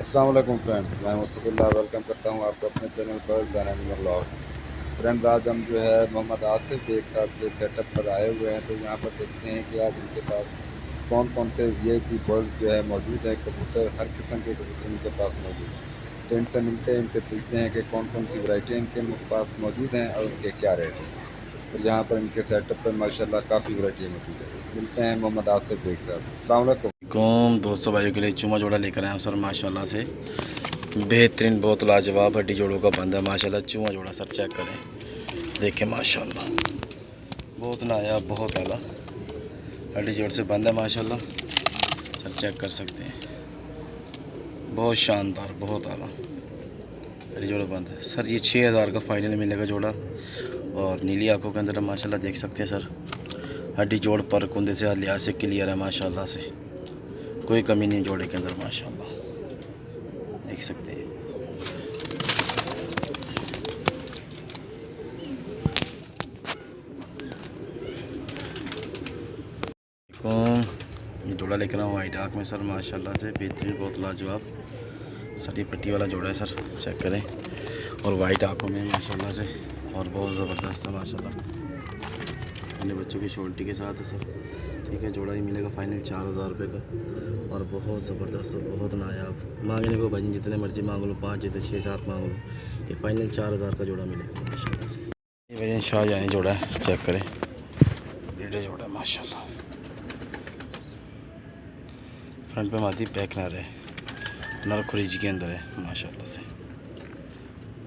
अस्सलाम वालेकुम फ्रेंड, मैं मुस्तफ़िल्लाह वेलकम करता हूँ आपको अपने चैनल पर दैन व्लॉग। फ्रेंड, आज हम जो है मोहम्मद आसिफ बेग साहब के सेटअप पर आए हुए हैं, तो यहाँ पर देखते हैं कि आज इनके पास कौन कौन से वीआईपी बर्ड जो है मौजूद हैं। कबूतर, हर किस्म के कबूतर इनके पास मौजूद हैं। तो इनसे मिलते हैं, इनसे पूछते हैं कि कौन कौन सी वैरायटी इनके पास मौजूद हैं और उनके क्या रेट हैं। और यहाँ पर इनके सेटअप पर माशाल्लाह काफ़ी वैरायटी मौजूद है। मिलते हैं मोहम्मद आसिफ बेग साहब। अस्सलाम वालेकुम। कौम दोस्तों भाइयों के लिए चूमा जोड़ा लेकर आया हूँ सर। माशाल्लाह से बेहतरीन, बहुत लाजवाब हड्डी जोड़ों का बंदा है माशाल्लाह। चूमा जोड़ा सर चेक करें, देखें माशाल्लाह, बहुत नायाब, बहुत आला हड्डी जोड़ से बंदा है माशाल्लाह। सर चेक कर सकते हैं, बहुत शानदार, बहुत आला हड्डी जोड़ा बंदा है सर। ये 6000 का फाइनल मिलेगा जोड़ा, और नीली आंखों के अंदर माशाल्लाह देख सकते हैं सर। हड्डी जोड़ पर कुंदे से लिहाज से क्लियर है माशाल्लाह से, कोई कमी नहीं जोड़े के अंदर माशाल्लाह, देख सकते हैं। ये जोड़ा लेकर आऊँ वाइट आँख में सर माशाल्लाह से, बेहतरीन, बहुत लाजवाब सटी पट्टी वाला जोड़ा है सर, चेक करें। और वाइट आँखों में माशाल्लाह से, और बहुत ज़बरदस्त है माशाल्लाह। अपने बच्चों की शोल्टी के साथ है सर, ठीक है। जोड़ा ही मिलेगा फाइनल 4000 रुपये का, और बहुत ज़बरदस्त और बहुत नायाब। मांगने को भाई जितने मर्जी मांग लो, 5 जितने 6-7 मांग लो, ये फाइनल 4000 का जोड़ा मिलेगा माशाल्लाह से। ये भाई शाहजहानी जोड़ा है, चेक करें, बेटे जोड़ा है माशाल्लाह। फ्रंट पे मादी बैक नर है, नर खुरीज के अंदर है माशाल्लाह से।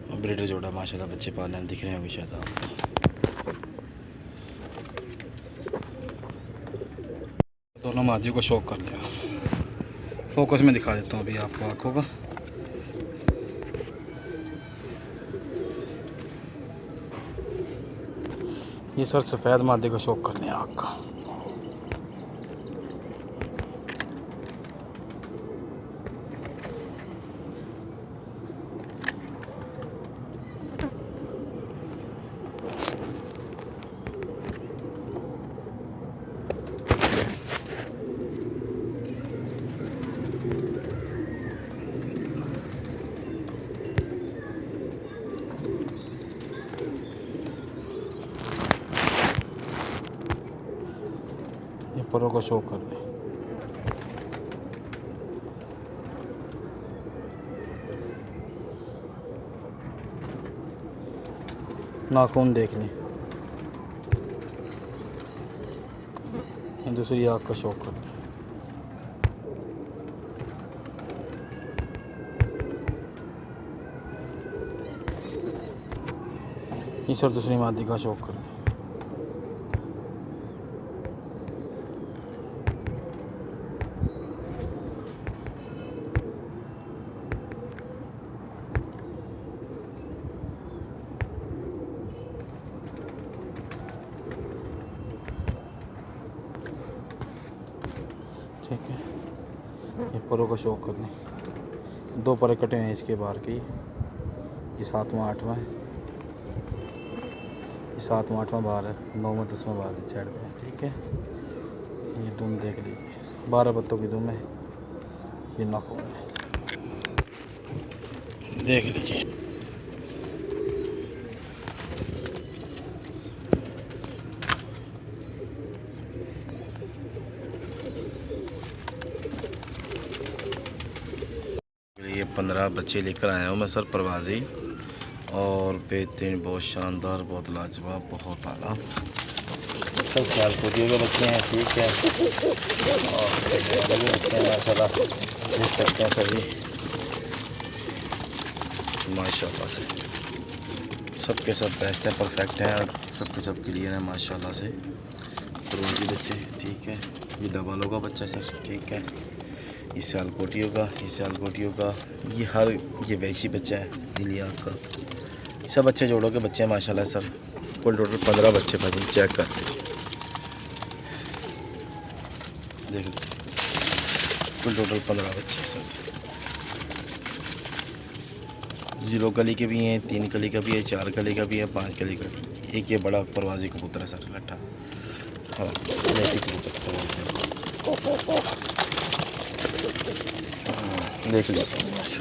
और ब्रीडर जोड़ा माशाल्लाह, बच्चे पालने दिख रहे होंगे शायद आपको। दोनों मादियों को शौक कर लिया, फोकस में दिखा देता हूँ अभी आपको आँखों का। ये सर सफ़ेद मादी को शौक कर लिया आँख का। ये परों को शो कर ले, नाखून देख लें, दूसरी आँख का शौक कर लें। ये सर दूसरी मादी का शौक कर लें। ठीक है, ये परों का शौक कर लें। 2 परे कटे हैं इसके बाहर की, ये 7वां 8वां है, ये 7वां 8वां बाहर है, 9वां 10वां बाहर है साइड पे, ठीक है। ये दुम देख लीजिए, 12 पत्तों की दुम है, ये नाखून है, देख लीजिए। ये 15 बच्चे लेकर आया हूँ मैं सर, परवाज़ी और बेहतरीन, बहुत शानदार, बहुत लाजवाब, बहुत आला सब ख्याल खुदियों के बच्चे हैं, ठीक है। और बच्चे हैं माशाल्लाह, देख सकते हैं सभी माशाल्लाह से, सब के सब बेस्ट हैं, परफेक्ट हैं, और सब के सब क्लियर हैं माशाल्लाह से। परवाज़ी बच्चे, ठीक है। ये डबलों का बच्चा है सर, ठीक है। ये सियालकोटियों का, ये सियालकोटियों का, ये हर, ये वैशी बच्चा है नीली आँख का। सब अच्छे जोड़ों के बच्चे हैं माशाल्लाह सर। कुल टोटल 15 बच्चे भाई, चेक कर लीजिए, देख लीजिए, कुल टोटल 15 बच्चे हैं सर। 0 कली के भी हैं, 3 कली का भी है, 4 कली का भी है, 5 कली का भी है। एक ये बड़ा परवाज़ी कबूतर है सर, लट्ठा, हाँ कबूतर, देख लीजिए सर।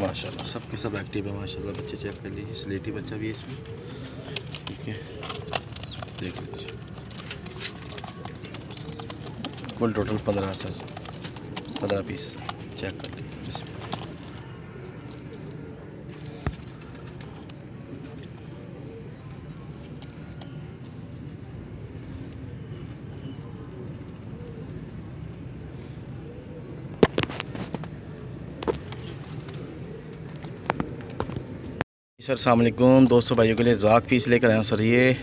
माशाल्लाह, सब के सब एक्टिव है माशाल्लाह। बच्चे चेक कर लीजिए, स्लेटी बच्चा भी है इसमें, ठीक है, देख लीजिए। कुल टोटल 15 सर, 15 पीस चेक कर लीजिए इसमें। सर अस्सलाम वालेकुम दोस्तों, भाइयों के लिए ज़ाक पीस लेकर आया हूँ सर। ये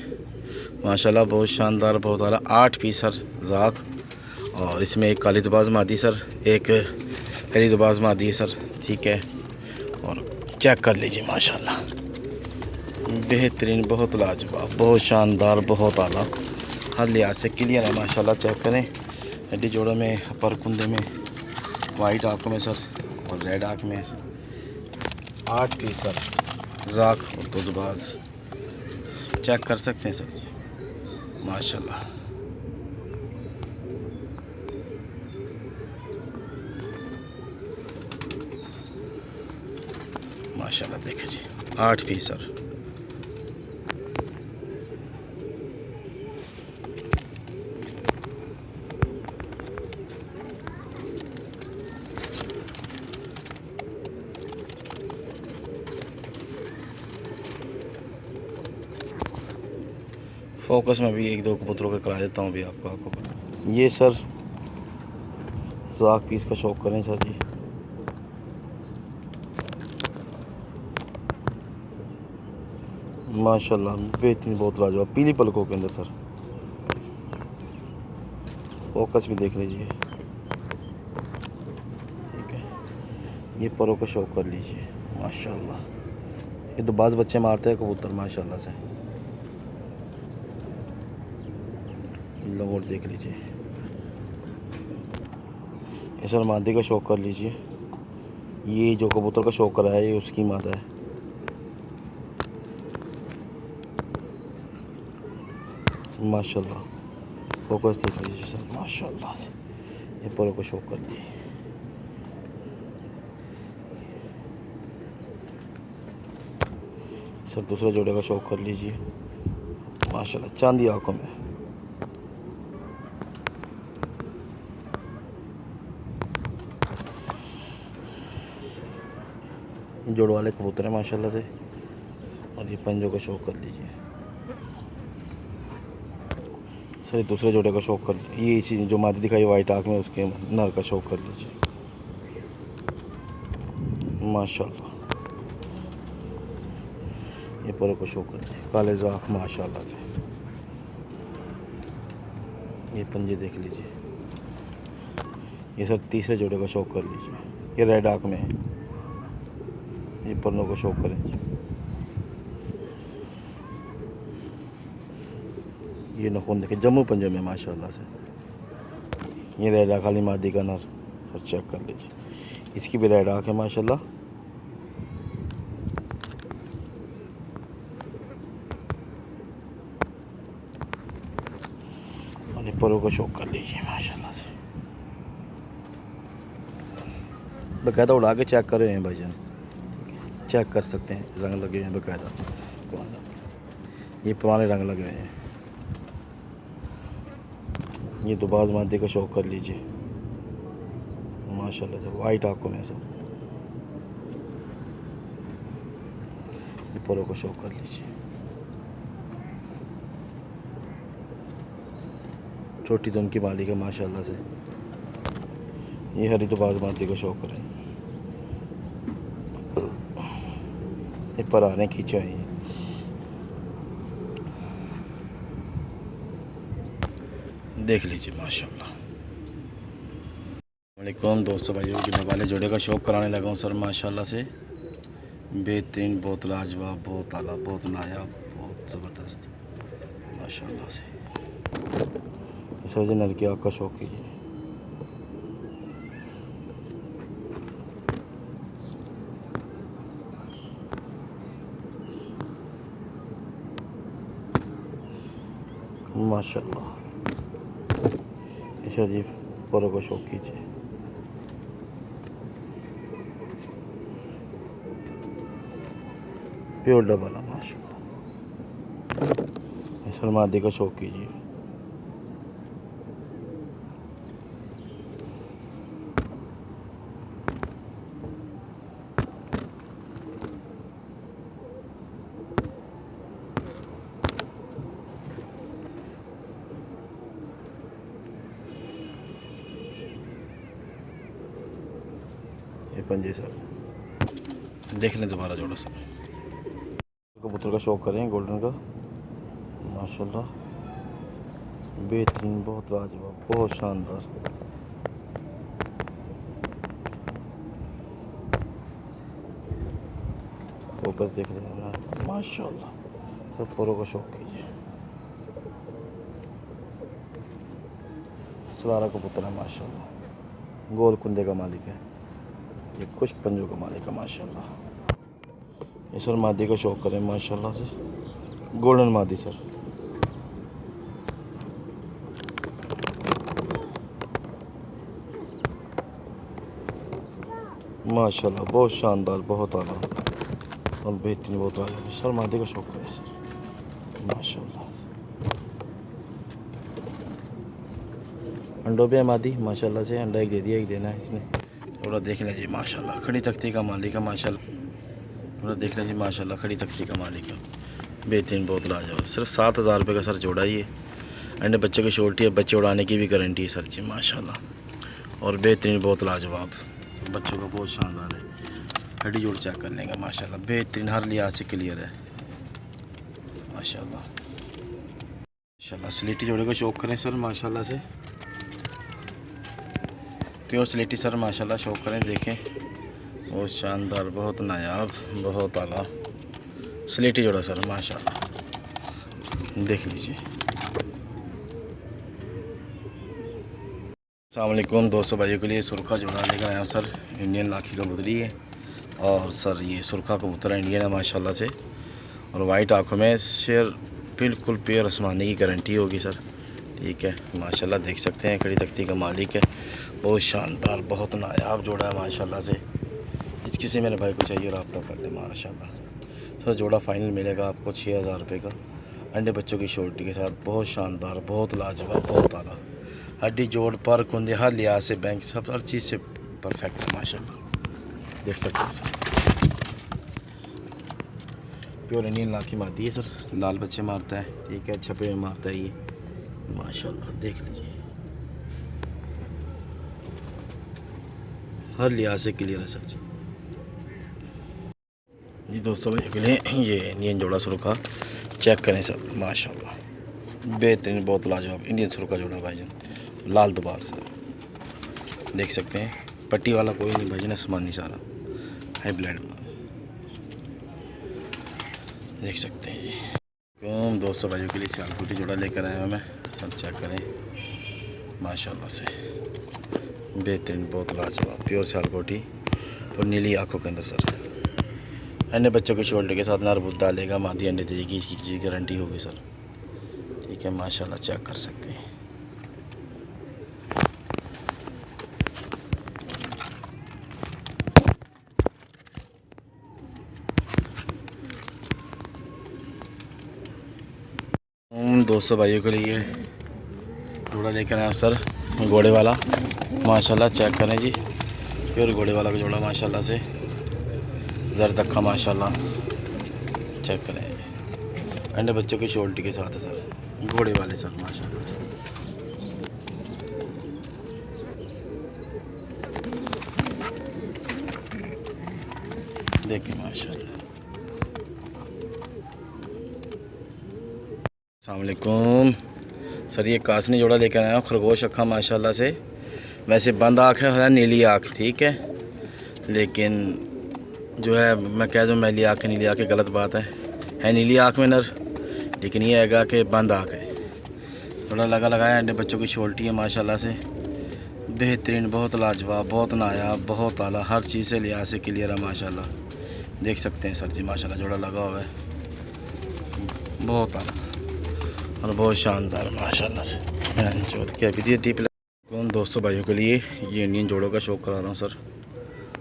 माशाल्लाह बहुत शानदार, बहुत आला 8 पीस सर ज़ाक, और इसमें एक काली दुबाज मादी सर, एक हरी दुबाज मादी है सर, ठीक है। और चेक कर लीजिए माशाल्लाह, बेहतरीन, बहुत लाजवाब, बहुत शानदार, बहुत आला, हर लिहाज से क्लियर है माशाल्लाह। चेक करें, हड्डी जोड़ों में, अपर कुंदे में, वाइट आँखों में सर और रेड आँख में 8 पीस सर ज़ाक और 2 दुबाज, चेक कर सकते हैं सर माशाल्लाह। माशाल्लाह देखिए जी, 8 पीस सर। फोकस में भी 1-2 कबूतरों के करा देता हूँ अभी आपको। ये सर ज़ाक पीस का शौक करें सर जी, माशाल्लाह बेहतरीन, बहुत लाजवाब, पीली पलकों के अंदर सर। फोकस भी देख लीजिए, ठीक है। ये परों का शौक कर लीजिए माशाल्लाह। ये दुबाज बच्चे मारते हैं कबूतर माशाल्लाह से, लंगोट देख लीजिए। ये सर मादी का शौक कर लीजिए। ये जो कबूतर का शौक करा है ये उसकी मादा है, माशाल्लाह। फोकस देख लीजिए सर माशाल्लाह से, ये परों को शौक कर लिए। सर दूसरा जोड़े का शौक कर लीजिए माशाल्लाह, चांदी आंखों में। जोड़ वाले कबूतर हैं माशाल्लाह से, और ये पंजों का शौक कर लीजिए सर। दूसरे जोड़े का शौक कर लीजिए, ये इसी जो मादी दिखाई वाइट आँख में, उसके नर का शौक कर लीजिए माशाल्लाह। ये परों को शौक कर लीजिए, काले ज़ाक माशाल्लाह से। ये पंजे देख लीजिए। ये सर तीसरे जोड़े का शौक कर लीजिए, ये रेड आँख में है, ये पन्नों को शौक करें। ये नखून देखिए, जम्मू पंजे में माशाल्लाह से। ये रेड आँख वाली मादी का नर सर, चेक कर लीजिए, इसकी भी रेड आँख है माशाल्लाह। और ये परों को शौक कर लीजिए माशाल्लाह से। बकायदा उड़ा के चेक कर रहे हैं भाईजान, चेक कर सकते हैं, रंग लगे हैं बकायदा, ये पुराने रंग लगे हैं। ये दुबाज मादी का शौक कर लीजिए माशाल्लाह से, वाइट आंखों में सब। ये परों को शौक कर लीजिए, छोटी तो उनकी मालिक है माशाल्लाह से। ये हरी दुबाज मादी का शौक करें, ये पराने खींचे हैं। देख लीजिए माशाल्लाह। वालेकुम दोस्तों, भाइयों गिने वाले जोड़े का शौक कराने लगा हूँ सर माशाल्लाह से। बेहतरीन, बहुत लाजवाब, बहुत आला, बहुत नायाब, बहुत ज़बरदस्त माशाल्लाह से। सर जी नर की आँख का शौक कीजिए। माशाल्लाह, ईशा जी परों को शौक कीजिए। प्योर डबल है माशाल्लाह। सर मादी का शौक कीजिए। ये पंजे सर देख लें दोबारा जोड़ा सर। कबूतर का शौक करें गोल्डन का माशाल्लाह बेहतरीन, बहुत लाजवाब, बहुत शानदार। फोकस देख रहे हैं ना माशाल्लाह। सब पोरों का शौक कीजिए। सलारा कबूतर है माशाल्लाह, गोल कुंदे का मालिक है, ये खुश्क पंजों का मालिक है माशाल्लाह। ये सर मादी का शौक करें माशाल्लाह से, गोल्डन मादी सर। माशाल्लाह बहुत शानदार, बहुत आला और बेहतरीन, बहुत आला सर। मादी का शौक करें सर माशाल्लाह। अंडों पे है मादी माशाल्लाह से, अंडा एक दे दिया, एक देना है इसने। थोड़ा देख लें जी माशाल्लाह, खड़ी तख्ती का मालिक है माशाल्लाह। थोड़ा देख लें जी माशाल्लाह, खड़ी तख्ती का मालिक है, बेहतरीन, बहुत लाजवाब। सिर्फ 7,000 रुपये का सर जोड़ा ही है। अंडे बच्चे की शोल्टी है, बच्चे उड़ाने की भी गारंटी है सर जी माशाल्लाह। और बेहतरीन, बहुत लाजवाब, बच्चों का बहुत शानदार है। हड्डी जोड़ चेक कर लेंगे माशाल्लाह, बेहतरीन, हर लिहाज से क्लियर है माशाल्लाह। माशाल्लाह स्लेटी जोड़े का शौक करें सर माशाल्लाह से, प्योर स्लेटी सर माशाल्लाह शौक करें। देखें बहुत शानदार, बहुत नायाब, बहुत आला स्लेटी जोड़ा सर माशाल्लाह, देख लीजिए। अस्सलाम वालेकुम दोस्तों, भाइयों के लिए सुरखा जोड़ा लेकर आया हूँ सर। इंडियन लाखी कबूतरी है और सर ये सुरखा कबूतर है, इंडियन है माशाल्लाह से। और वाइट आँखों में शेर बिल्कुल प्योर आसमानी की गारंटी होगी सर, ठीक है माशाल्लाह। देख सकते हैं खड़ी तख्ती का मालिक है, बहुत शानदार, बहुत नायाब जोड़ा है माशाल्लाह से। जिस किसी मेरे भाई को चाहिए रब्ता कर ले माशाल्लाह। सर जोड़ा फाइनल मिलेगा आपको 6,000 रुपये का, अंडे बच्चों की शोल्टी के साथ। बहुत शानदार, बहुत लाजवाब, बहुत आला, हड्डी जोड़ पर कुंदे हर लिहाज से, बैंक सब हर चीज़ से परफेक्ट है माशाल्लाह। देख सकते हैं सर, प्योर इंडियन लाखी मादी है सर, लाल बच्चे मारता है, ठीक है, छपे में मारता है ये माशाल्लाह। देख लीजिए हर लिहाज से क्लियर है सर जी दोस्तों, भाई के लिए ये इंडियन जोड़ा सुरखा चेक करें सर माशाल्लाह, बेहतरीन, बहुत लाजवाब इंडियन सुरखा जोड़ा भाईजान, लाल दुबाज सर। देख सकते हैं पट्टी वाला कोई नहीं भाईजान, आसमानी सारा हाई ब्लड, देख सकते हैं ये। कौन दोस्तों भाइयों के लिए सियालकोटी जोड़ा लेकर आया हूँ मैं सर, चेक करें माशाल्लाह से, बेहतरीन, बहुत लाजवाब, प्योर सियालकोटी और नीली आँखों के अंदर सर। अन्य बच्चों के शोल्डर के साथ नरबूत डालेगा, मादी अंडे देगी, इसकी चीज़ गारंटी होगी सर, ठीक है माशाल्लाह। चेक कर सकते हैं दोस्तों भाइयों के लिए जोड़ा लेकर आया सर, घोड़े वाला माशाल्लाह। चेक करें जी, प्योर घोड़े वाला का जोड़ा माशाल्लाह से, जर्द अक्खा माशाल्लाह। चेक करें अंडे बच्चों की शोल्टी के साथ है सर, घोड़े वाले सर माशाल्लाह से। देखिए माशाल्लाह। अस्सलाम वालेकुम सर, ये कासनी जोड़ा लेकर आया हूँ, खरगोश अक्खा माशाल्लाह से। वैसे बंद आँख है, नीली आँख, ठीक है, लेकिन जो है मैं कह दूँ मैली आँख नीली आँख गलत बात है नीली आँख में नर, लेकिन ये हैगा कि बंद आँख है। थोड़ा लगाया अंडे बच्चों की शोल्टी है माशाल्लाह से, बेहतरीन, बहुत लाजवाब, बहुत नायाब, बहुत आला, हर चीज़ से लिहाज से क्लियर है माशाल्लाह। देख सकते हैं सर जी माशाल्लाह, जोड़ा लगा हुआ है, बहुत आला और बहुत शानदार माशाल्लाह से। क्या टीप कौन दोस्तों भाइयों के लिए ये इंडियन जोड़ों का शौक करा रहा हूँ सर,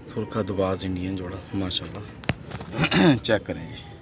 सुरखा दुबाज इंडियन जोड़ा माशाल्लाह। चेक करें जी।